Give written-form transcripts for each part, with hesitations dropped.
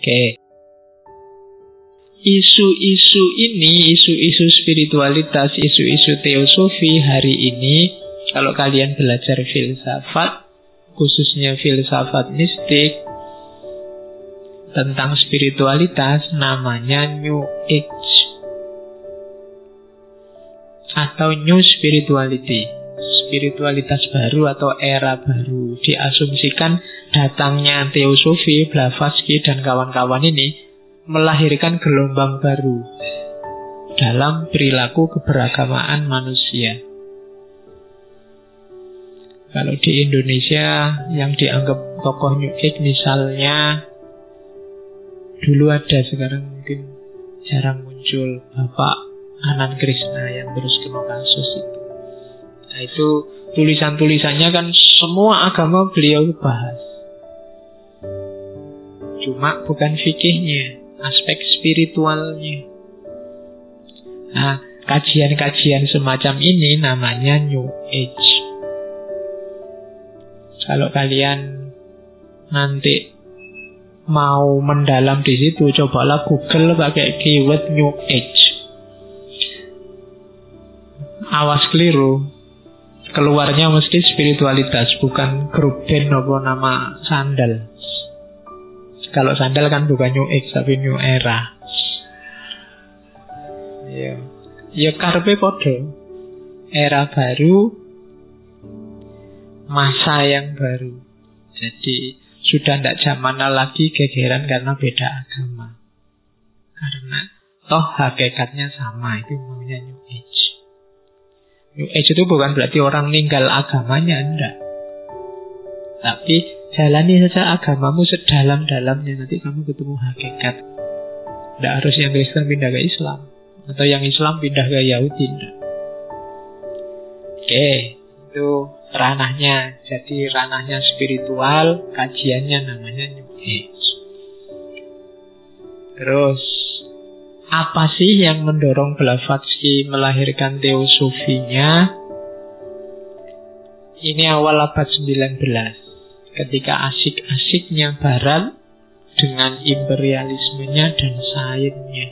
Oke. Isu-isu ini, isu-isu spiritualitas, isu-isu teosofi hari ini, kalau kalian belajar filsafat, khususnya filsafat mistik, tentang spiritualitas, namanya New Age atau New Spirituality, spiritualitas baru atau era baru. Diasumsikan datangnya teosofi, Blavatsky dan kawan-kawan ini melahirkan gelombang baru dalam perilaku keberagamaan manusia. Kalau di Indonesia yang dianggap tokoh New Age misalnya, dulu ada, sekarang mungkin jarang muncul, Bapak Anand Krishna yang terus kena kasus itu. Nah itu tulisan-tulisannya kan semua agama beliau bahas. Cuma bukan fikihnya, aspek spiritualnya. Nah, kajian-kajian semacam ini namanya New Age. Kalau kalian nanti mau mendalam di situ, cobalah Google pakai keyword New Age. Awas keliru, keluarnya mesti spiritualitas, bukan grup band apa nama sandal. Kalau sandal kan bukan New Age tapi New Era. Ya karpe podo. Era baru, masa yang baru. Jadi sudah tidak zamannya lagi gegeran karena beda agama. Karena toh hakikatnya sama, itu namanya New Age. New Age itu bukan berarti orang ninggal agamanya, enggak. Tapi jalani saja agamamu sedalam-dalamnya, nanti kamu ketemu hakikat. Tidak harus yang Kristen pindah ke Islam, atau yang Islam pindah ke Yahudi, enggak. Oke, itu ranahnya. Jadi ranahnya spiritual, kajiannya namanya New Age. Terus, apa sih yang mendorong Blavatsky melahirkan teosofinya? Ini awal abad 19. Ketika asik-asiknya Barat dengan imperialismenya dan sainsnya.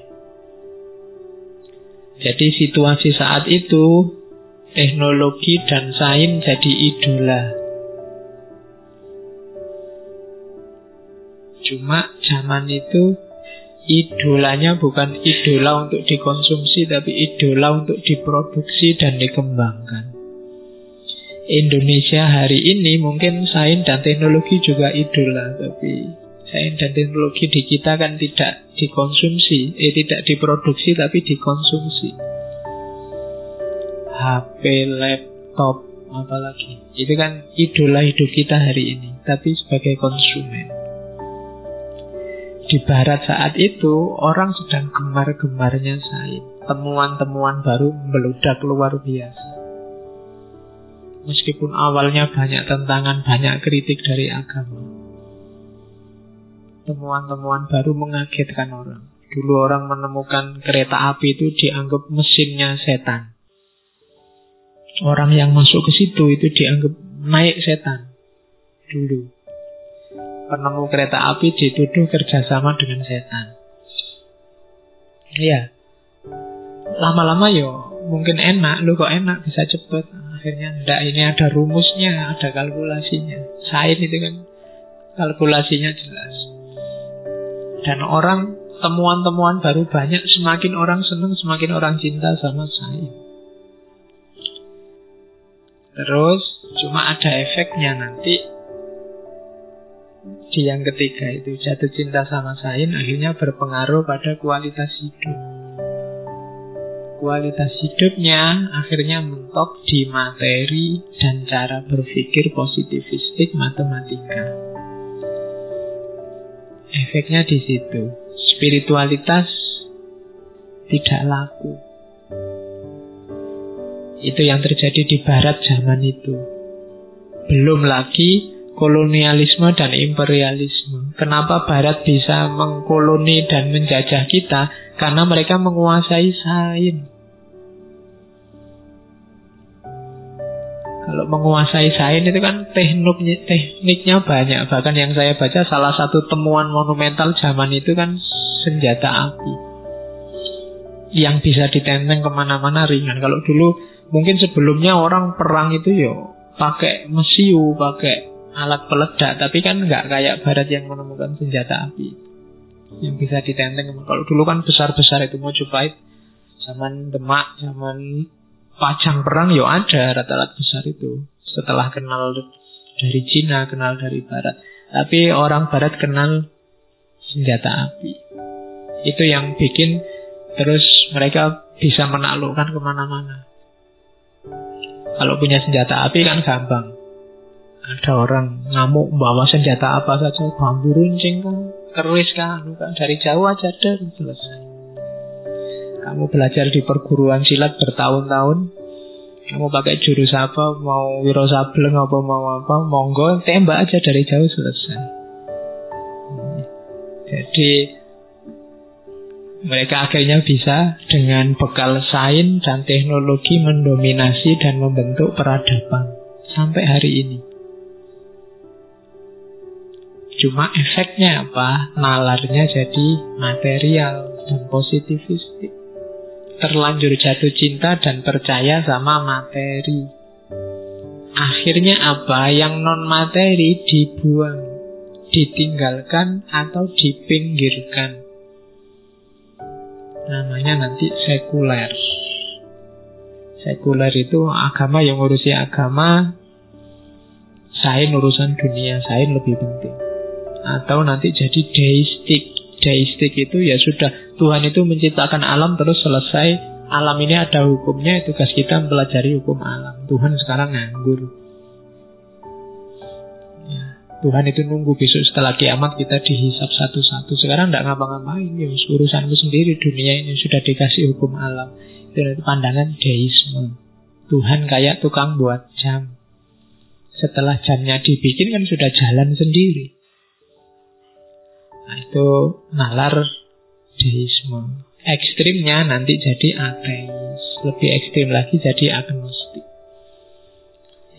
Jadi situasi saat itu, teknologi dan sains jadi idola. Cuma zaman itu idolanya bukan idola untuk dikonsumsi, tapi idola untuk diproduksi dan dikembangkan. Indonesia hari ini mungkin sains dan teknologi juga idola, tapi sains dan teknologi di kita kan tidak dikonsumsi, tidak diproduksi tapi dikonsumsi. HP, laptop, apalagi itu kan idola hidup kita hari ini, tapi sebagai konsumen. Di Barat saat itu orang sedang gemar-gemarnya sains. Temuan-temuan baru meludak luar biasa. Meskipun awalnya banyak tentangan, banyak kritik dari agama, temuan-temuan baru mengagetkan orang. Dulu orang menemukan kereta api itu dianggap mesinnya setan. Orang yang masuk ke situ itu dianggap naik setan. Dulu penemu kereta api dituduh kerjasama dengan setan. Iya. Lama-lama mungkin enak, lu kok enak bisa cepet. Akhirnya enggak, ini ada rumusnya, ada kalkulasinya. Sains itu kan kalkulasinya jelas. Dan orang, temuan-temuan baru banyak, semakin orang senang, semakin orang cinta sama sains. Terus cuma ada efeknya nanti di yang ketiga itu, jatuh cinta sama sains akhirnya berpengaruh pada kualitas hidup. Kualitas hidupnya akhirnya mentok di materi dan cara berpikir positivistik matematika. Efeknya di situ. Spiritualitas tidak laku. Itu yang terjadi di Barat zaman itu. Belum lagi kolonialisme dan imperialisme. Kenapa Barat bisa mengkoloni dan menjajah kita? Karena mereka menguasai sains. Kalau menguasai sains itu kan tekniknya banyak. Bahkan yang saya baca, salah satu temuan monumental zaman itu kan senjata api yang bisa ditenteng kemana-mana ringan. Kalau dulu mungkin sebelumnya orang perang itu pakai mesiu, pakai alat peledak, tapi kan nggak kayak Barat yang menemukan senjata api yang bisa ditenteng. Kalau dulu kan besar-besar itu, Mojopahit, zaman Demak, zaman Pajang perang ada alat-alat besar itu. Setelah kenal dari Cina, kenal dari Barat. Tapi orang Barat kenal senjata api. Itu yang bikin terus mereka bisa menaklukkan kemana-mana. Kalau punya senjata api kan gampang. Ada orang ngamuk bawa senjata apa saja, bambu runcing kan, keris kan, dari jauh aja selesai. Kamu belajar di perguruan silat bertahun-tahun, kamu pakai jurus apa, mau Wiro Sableng apa, mau apa, monggo, tembak aja dari jauh selesai. Jadi mereka akhirnya bisa dengan bekal sains dan teknologi mendominasi dan membentuk peradaban sampai hari ini. Cuma efeknya apa? Nalarnya jadi material dan positivistik. Terlanjur jatuh cinta dan percaya sama materi. Akhirnya apa? Yang non-materi dibuang, ditinggalkan atau dipinggirkan. Namanya nanti sekuler. Sekuler itu agama yang ngurusi agama, sains urusan dunia, sains lebih penting. Atau nanti jadi deistik. Deistik itu ya sudah, Tuhan itu menciptakan alam terus selesai. Alam ini ada hukumnya, tugas kita mempelajari hukum alam. Tuhan sekarang nganggur. Ya, Tuhan itu nunggu besok setelah kiamat kita dihisap satu-satu. Sekarang tidak ngapa-ngapain, ya urusanmu sendiri, dunia ini sudah dikasih hukum alam. Itu pandangan deisme. Tuhan kayak tukang buat jam. Setelah jamnya dibikin kan sudah jalan sendiri. Nah, itu nalar deisme. Ekstrimnya nanti jadi ateis. Lebih ekstrim lagi jadi agnostik.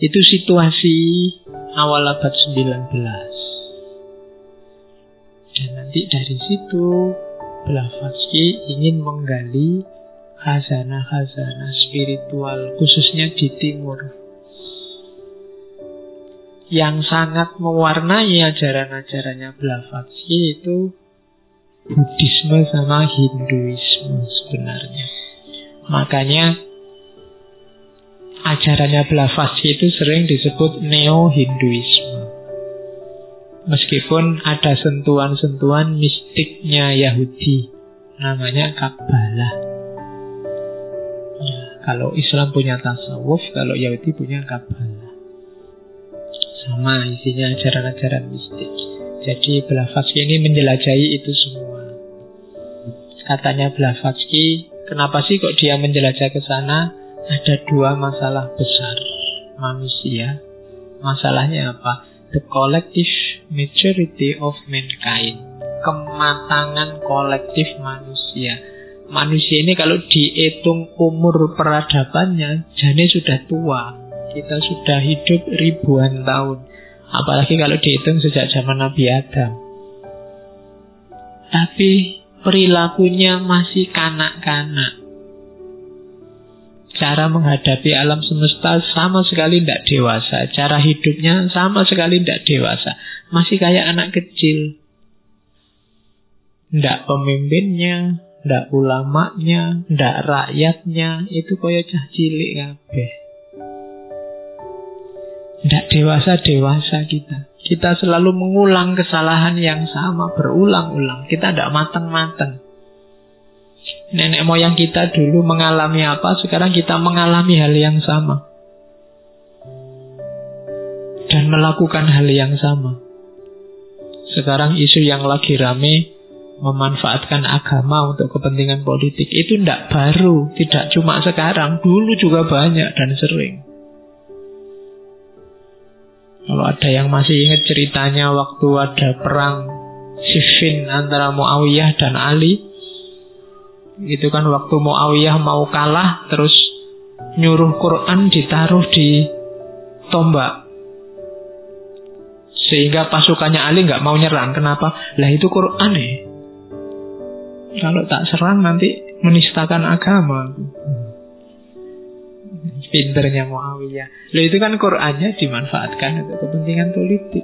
Itu situasi awal abad 19. Dan nanti dari situ Blavatsky ingin menggali khazanah-khazanah spiritual, khususnya di timur, yang sangat mewarnai ajaran-ajarannya Blavatsky itu Buddhisme sama Hinduisme sebenarnya. Makanya ajarannya Blavatsky itu sering disebut neo-Hinduisme. Meskipun ada sentuhan-sentuhan mistiknya Yahudi, namanya Kabbalah. Ya, kalau Islam punya tasawuf, kalau Yahudi punya Kabbalah. Sama isinya ajaran-ajaran mistik. Jadi Blavatsky ini menjelajahi itu semua. Katanya Blavatsky, kenapa sih kok dia menjelajah ke sana? Ada dua masalah besar manusia. Masalahnya apa? The collective maturity of mankind. Kematangan kolektif manusia. Manusia ini kalau dihitung umur peradabannya, jane sudah tua. Kita sudah hidup ribuan tahun. Apalagi kalau dihitung sejak zaman Nabi Adam. Tapi perilakunya masih kanak-kanak. Cara menghadapi alam semesta sama sekali tidak dewasa. Cara hidupnya sama sekali tidak dewasa. Masih kayak anak kecil. Tidak pemimpinnya, tidak ulamanya, tidak rakyatnya. Itu kaya cah cilik kabeh. Tidak dewasa-dewasa kita. Kita selalu mengulang kesalahan yang sama berulang-ulang. Kita tidak matang-matang. Nenek moyang kita dulu mengalami apa, sekarang kita mengalami hal yang sama. Dan melakukan hal yang sama. Sekarang isu yang lagi rame, memanfaatkan agama untuk kepentingan politik. Itu tidak baru, tidak cuma sekarang. Dulu juga banyak dan sering. Kalau ada yang masih ingat ceritanya waktu ada perang Siffin antara Muawiyah dan Ali, itu kan waktu Muawiyah mau kalah, terus nyuruh Quran ditaruh di tombak sehingga pasukannya Ali nggak mau nyerang. Kenapa? Lah itu Quran ya. Kalau tak serang nanti menistakan agama. Pinternya Muawiyah. Lah itu kan Qurannya dimanfaatkan untuk kepentingan politik.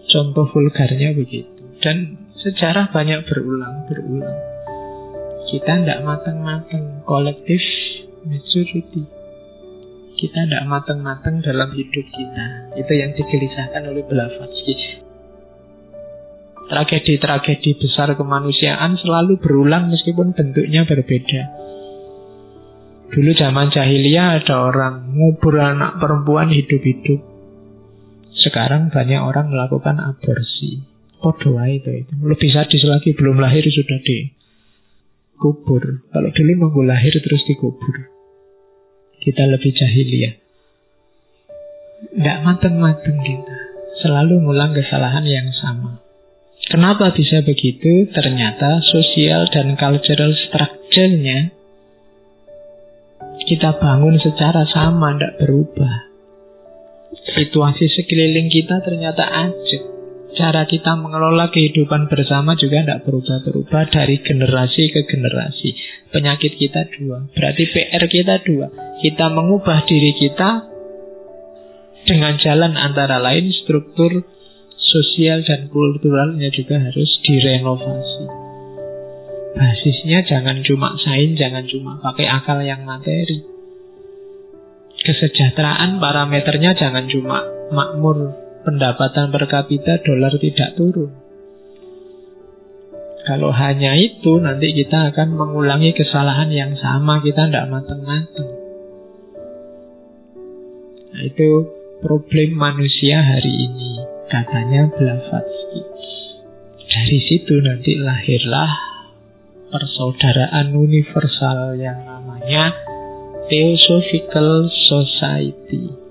Contoh vulgarnya begitu. Dan sejarah banyak berulang. Kita tidak matang-matang, kolektif majority. Kita tidak matang-matang dalam hidup kita. Itu yang digelisahkan oleh Blavatsky. Tragedi-tragedi besar kemanusiaan selalu berulang meskipun bentuknya berbeda. Dulu zaman jahiliyah ada orang ngubur anak perempuan hidup-hidup. Sekarang banyak orang melakukan aborsi. Podo wae itu. Lebih sadis lagi, belum lahir sudah dikubur. Kalau dulu nunggu lahir terus dikubur. Kita lebih jahiliyah. Nggak mateng-mateng kita. Selalu ngulang kesalahan yang sama. Kenapa bisa begitu? Ternyata sosial dan cultural structure-nya kita bangun secara sama, tidak berubah. Situasi sekeliling kita ternyata ajak. Cara kita mengelola kehidupan bersama juga tidak berubah-berubah dari generasi ke generasi. Penyakit kita dua. Berarti PR kita dua. Kita mengubah diri kita dengan jalan antara lain struktur sosial dan kulturalnya juga harus direnovasi. Basisnya jangan cuma sains, jangan cuma pakai akal yang materi. Kesejahteraan parameternya jangan cuma makmur, pendapatan per kapita, dolar tidak turun. Kalau hanya itu, nanti kita akan mengulangi kesalahan yang sama. Kita tidak matang-matang. Nah, itu problem manusia hari ini, katanya Blavatsky. Dari situ nanti lahirlah persaudaraan universal yang namanya Theosophical Society.